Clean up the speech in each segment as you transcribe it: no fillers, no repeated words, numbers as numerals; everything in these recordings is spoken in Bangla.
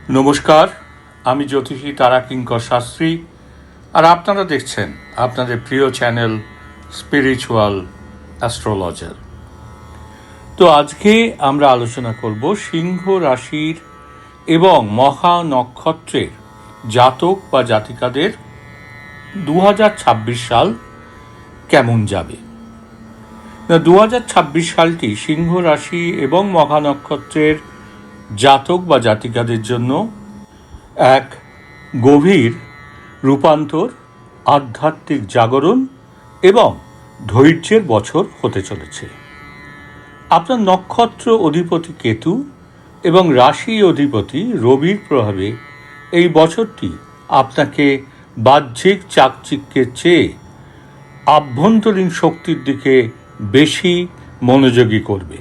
নমস্কার, আমি জ্যোতিষী তারাকিঙ্কর শাস্ত্রী, আর আপনারা দেখছেন আপনাদের প্রিয় চ্যানেল স্পিরিচুয়াল অ্যাস্ট্রোলজার। তো আজকে আমরা আলোচনা করব সিংহ রাশির এবং মহা নক্ষত্রের জাতক বা জাতিকাদের 2026 সাল কেমন যাবে। 2026 সালটি সিংহ রাশি এবং মহা নক্ষত্রের জাতক বা জাতিকাদের জন্য এক গভীর রূপান্তর, আধ্যাত্মিক জাগরণ এবং ধৈর্যের বছর হতে চলেছে। আপনার নক্ষত্র অধিপতি কেতু এবং রাশি অধিপতি রবির প্রভাবে এই বছরটি আপনাকে বাহ্যিক চাকচিক্যের চেয়ে আভ্যন্তরীণ শক্তির দিকে বেশি মনোযোগী করবে।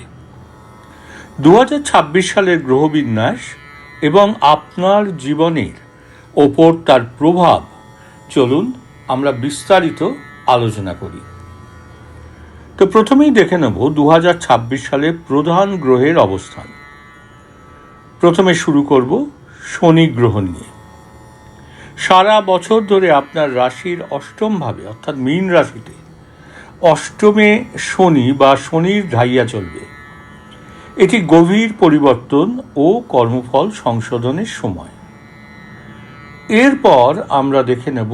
2026 সালের গ্রহবিন্যাস এবং আপনার জীবনের ওপর তার প্রভাব চলুন আমরা বিস্তারিত আলোচনা করি। তো প্রথমেই দেখে নেব 2026 সালে প্রধান গ্রহের অবস্থান। প্রথমে শুরু করব শনি গ্রহ নিয়ে। সারা বছর ধরে আপনার রাশির অষ্টম ভাবে অর্থাৎ মীন রাশিতে অষ্টমে শনি বা শনির ঢাইয়া চলবে। এটি গভীর পরিবর্তন ও কর্মফল সংশোধনের সময়। এরপর আমরা দেখে নেব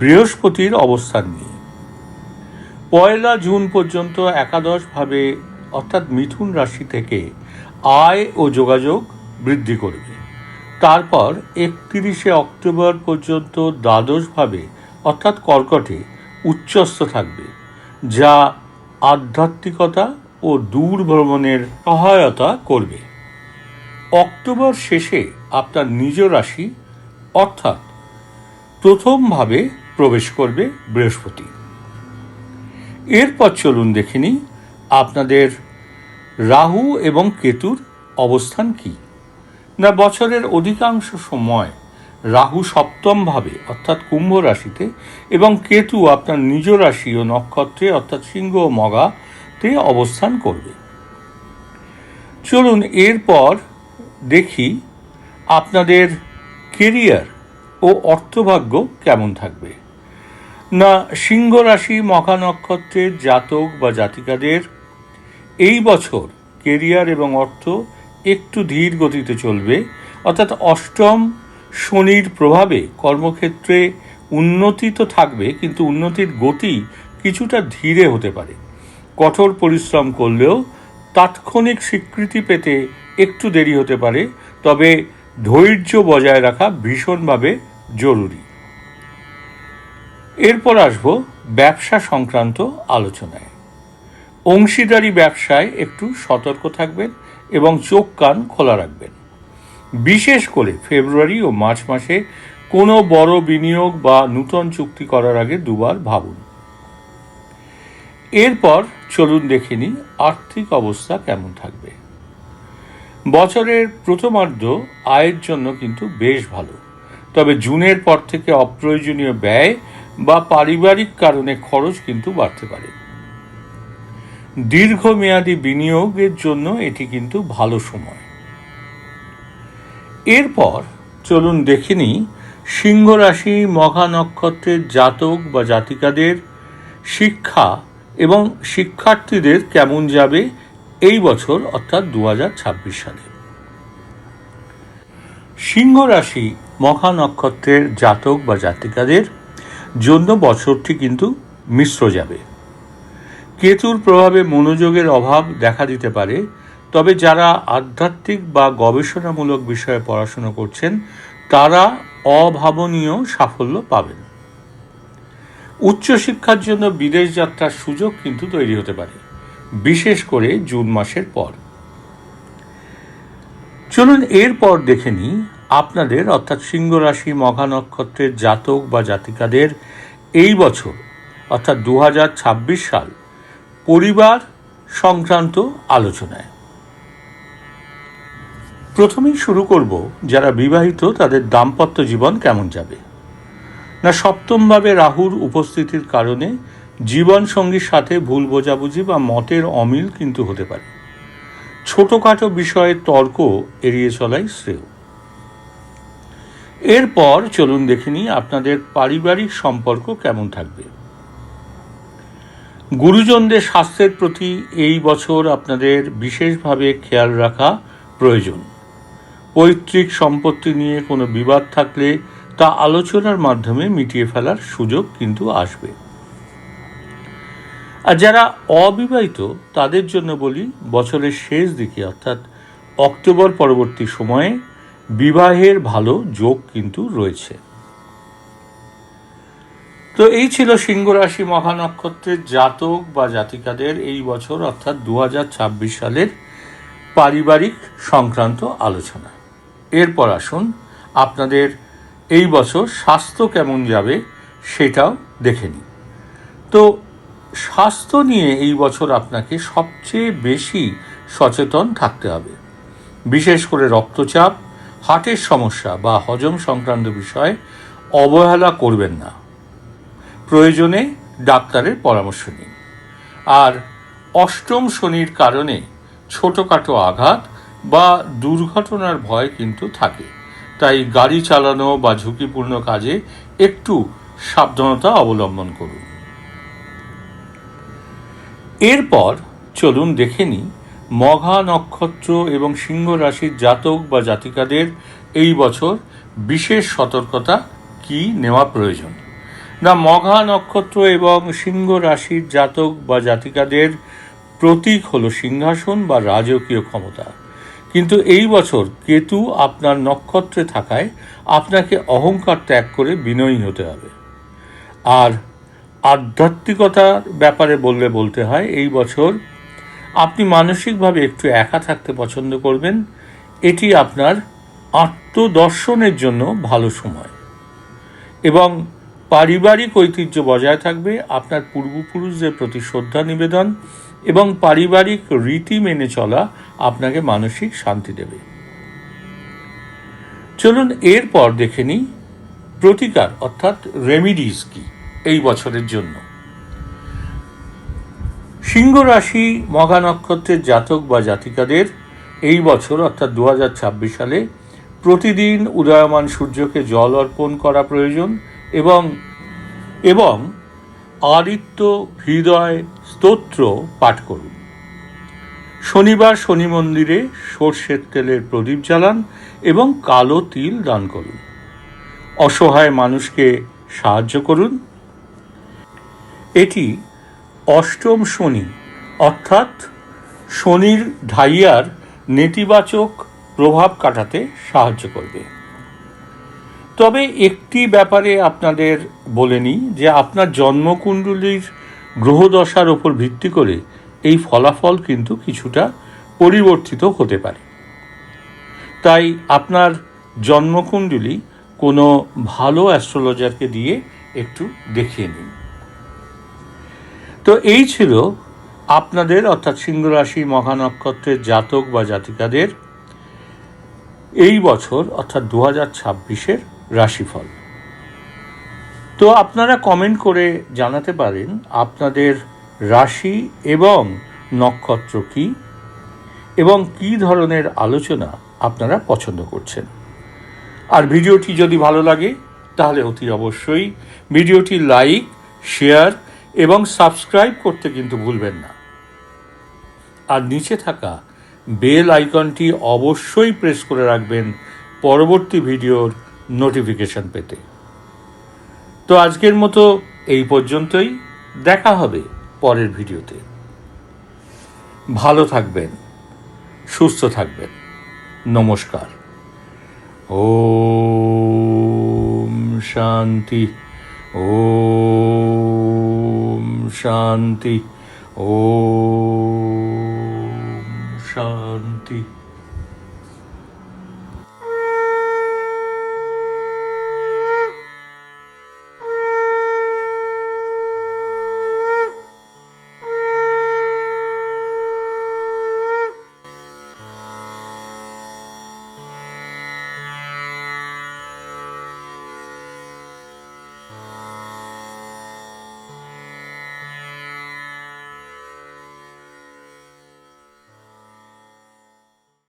বৃহস্পতির অবস্থান নিয়ে। 1 জুন পর্যন্ত একাদশভাবে অর্থাৎ মিথুন রাশি থেকে আয় ও যোগাযোগ বৃদ্ধি করবে। তারপর 31 অক্টোবর পর্যন্ত দ্বাদশভাবে অর্থাৎ কর্কটে উচ্চস্থ থাকবে, যা আধ্যাত্মিকতা ও দূর ভ্রমণের সহায়তা করবে। অক্টোবর শেষে আপনার নিজ রাশি অর্থাৎ প্রথমভাবে প্রবেশ করবে বৃহস্পতি। এরপর চলুন দেখে নিই আপনাদের রাহু এবং কেতুর অবস্থান কি না। বছরের অধিকাংশ সময় রাহু সপ্তমভাবে অর্থাৎ কুম্ভ রাশিতে এবং কেতু আপনার নিজ রাশি ও নক্ষত্রে অর্থাৎ সিংহ ও মগাতে অবস্থান করবে। চলুন এরপর দেখি আপনাদের কেরিয়ার ও অর্থভাগ্য কেমন থাকবে না। সিংহ রাশি মখা নক্ষত্রের জাতক বা জাতিকাদের এই বছর কেরিয়ার এবং অর্থ একটু ধীর গতিতে চলবে, অর্থাৎ অষ্টম শনির প্রভাবে কর্মক্ষেত্রে উন্নতি তো থাকবে, কিন্তু উন্নতির গতি কিছুটা ধীরে হতে পারে। কঠোর পরিশ্রম করলেও তাৎক্ষণিক স্বীকৃতি পেতে একটু দেরি হতে পারে, তবে ধৈর্য বজায় রাখা ভীষণভাবে জরুরি। এরপর আসব ব্যবসা সংক্রান্ত আলোচনায়। অংশীদারি ব্যবসায় একটু সতর্ক থাকবেন এবং চোখ কান খোলা রাখবেন। বিশেষ করে ফেব্রুয়ারি ও মার্চ মাসে কোনো বড় বিনিয়োগ বা নূতন চুক্তি করার আগে দুবার ভাবুন। এরপর চলুন দেখে নিই আর্থিক অবস্থা কেমন থাকবে। বছরের প্রথমার্ধ আয়ের জন্য কিন্তু বেশ ভালো, তবে জুনের পর থেকে অপ্রয়োজনীয় ব্যয় বা পারিবারিক কারণে খরচ কিন্তু বাড়তে পারে। দীর্ঘমেয়াদী বিনিয়োগের জন্য এটি কিন্তু ভালো সময়। এরপর চলুন দেখে নিই সিংহ রাশি মঘা নক্ষত্রের জাতক বা জাতিকাদের শিক্ষা এবং শিক্ষার্থীদের কেমন যাবে এই বছর অর্থাৎ 2026 সালে। সিংহ রাশি মঘা নক্ষত্রের জাতক বা জাতিকাদের জন্য বছরটি কিন্তু মিশ্র যাবে। কেতুর প্রভাবে মনোযোগের অভাব দেখা দিতে পারে, তবে যারা আধ্যাত্মিক বা গবেষণামূলক বিষয়ে পড়াশোনা করছেন তারা অভাবনীয় সাফল্য পাবেন। উচ্চশিক্ষার জন্য বিদেশ যাত্রার সুযোগ কিন্তু তৈরি হতে পারে, বিশেষ করে জুন মাসের পর। চলুন এরপর দেখে নিই আপনাদের অর্থাৎ সিংহ রাশি মঘা নক্ষত্রের জাতক বা জাতিকাদের এই বছর অর্থাৎ 2026 সাল পরিবার সংক্রান্ত আলোচনায়। প্রথমেই শুরু করব যারা বিবাহিত তাদের দাম্পত্য জীবন কেমন যাবে না। সপ্তমভাবে রাহুর উপস্থিতির কারণে জীবনসঙ্গীর সাথে ভুল বোঝাবুঝি বা মতের অমিল কিন্তু হতে পারে। ছোটোখাটো বিষয়ে তর্ক এড়িয়ে চলাই শ্রেয়। এরপর চলুন দেখে নিই আপনাদের পারিবারিক সম্পর্ক কেমন থাকবে। গুরুজনদের স্বাস্থ্যের প্রতি এই বছর আপনাদের বিশেষভাবে খেয়াল রাখা প্রয়োজন। পৈতৃক সম্পত্তি নিয়ে কোনো বিবাদ থাকলে তা আলোচনার মাধ্যমে মিটিয়ে ফেলার সুযোগ কিন্তু আসবে। আর যারা অবিবাহিত তাদের জন্য বলি, বছরের শেষ দিকে অর্থাৎ অক্টোবর পরবর্তী সময়ে বিবাহের ভালো যোগ কিন্তু রয়েছে। তো এই ছিল সিংহ রাশি মঘা নক্ষত্রের জাতক বা জাতিকাদের এই বছর অর্থাৎ 2026 সালের পারিবারিক সংক্রান্ত আলোচনা। এরপর আসুন আপনাদের এই বছর স্বাস্থ্য কেমন যাবে সেটাও দেখে নিই। তো স্বাস্থ্য নিয়ে এই বছর আপনাকে সবচেয়ে বেশি সচেতন থাকতে হবে। বিশেষ করে রক্তচাপ, হার্টের সমস্যা বা হজম সংক্রান্ত বিষয়ে অবহেলা করবেন না। প্রয়োজনে ডাক্তারের পরামর্শ নিন। আর অষ্টম শনির কারণে ছোটোখাটো আঘাত বা দুর্ঘটনার ভয় কিন্তু থাকে, তাই গাড়ি চালানো বা ঝুঁকিপূর্ণ কাজে একটু সাবধানতা অবলম্বন করুন। এরপর চলুন দেখে নিই মঘা নক্ষত্র এবং সিংহ রাশির জাতক বা জাতিকাদের এই বছর বিশেষ সতর্কতা কি নেওয়া প্রয়োজন। না, মঘা নক্ষত্র এবং সিংহ রাশির জাতক বা জাতিকাদের প্রতীক হলো সিংহাসন বা রাজকীয় ক্ষমতা। কিন্তু এই বছর কেতু আপনার নক্ষত্রে থাকায় আপনাকে অহংকার ত্যাগ করে বিনয়ী হতে হবে। আর আধ্যাত্মিকতার ব্যাপারে বলতে হয়, এই বছর আপনি মানসিকভাবে একটু একা থাকতে পছন্দ করবেন। এটি আপনার আত্মদর্শনের জন্য ভালো সময় এবং পারিবারিক ঐতিহ্য বজায় থাকবে। আপনার পূর্বপুরুষদের প্রতি শ্রদ্ধা নিবেদন এবং পারিবারিক রীতি মেনে চলা আপনাকে মানসিক শান্তি দেবে। চলুন এরপর দেখে নিই প্রতিকার অর্থাৎ রেমিডিস কি এই বছরের জন্য। সিংহ রাশি মঘা নক্ষত্রের জাতক বা জাতিকাদের এই বছর অর্থাৎ 2026 সালে প্রতিদিন উদয়মান সূর্যকে জল অর্পণ করা প্রয়োজন এবং আদিত্য হৃদয় স্তোত্র পাঠ করুন। শনিবার শনি মন্দিরে সর্ষের তেলের প্রদীপ জ্বালান এবং কালো তিল দান করুন। অসহায় মানুষকে সাহায্য করুন। এটি অষ্টম শনি অর্থাৎ শনির ঢাইয়ার নেতিবাচক প্রভাব কাটাতে সাহায্য করবে। তবে একটি ব্যাপারে আপনাদের বলে নিই যে আপনার জন্মকুণ্ডলীর গ্রহদশার ওপর ভিত্তি করে এই ফলাফল কিন্তু কিছুটা পরিবর্তিত হতে পারে, তাই আপনার জন্মকুণ্ডলী কোনো ভালো অ্যাস্ট্রোলজারকে দিয়ে একটু দেখিয়ে নিন। তো এই ছিল আপনাদের অর্থাৎ সিংহ রাশি মঘা নক্ষত্রের জাতক বা জাতিকাদের এই বছর অর্থাৎ 2026-এর রাশিফল। তো আপনারা কমেন্ট করে জানাতে পারেন আপনাদের রাশি এবং নক্ষত্র কি এবং কী ধরনের আলোচনা আপনারা পছন্দ করছেন। আর ভিডিওটি যদি ভালো লাগে তাহলে অতি অবশ্যই ভিডিওটি লাইক, শেয়ার এবং সাবস্ক্রাইব করতে কিন্তু ভুলবেন না। আর নিচে থাকা বেল আইকনটি অবশ্যই প্রেস করে রাখবেন পরবর্তী ভিডিওর নোটিফিকেশন পেতে। তো আজকের মতো এই পর্যন্তই, দেখা হবে পরের ভিডিওতে। ভালো থাকবেন, সুস্থ থাকবেন, নমস্কার। ওম শান্তি, ওম শান্তি, ওম।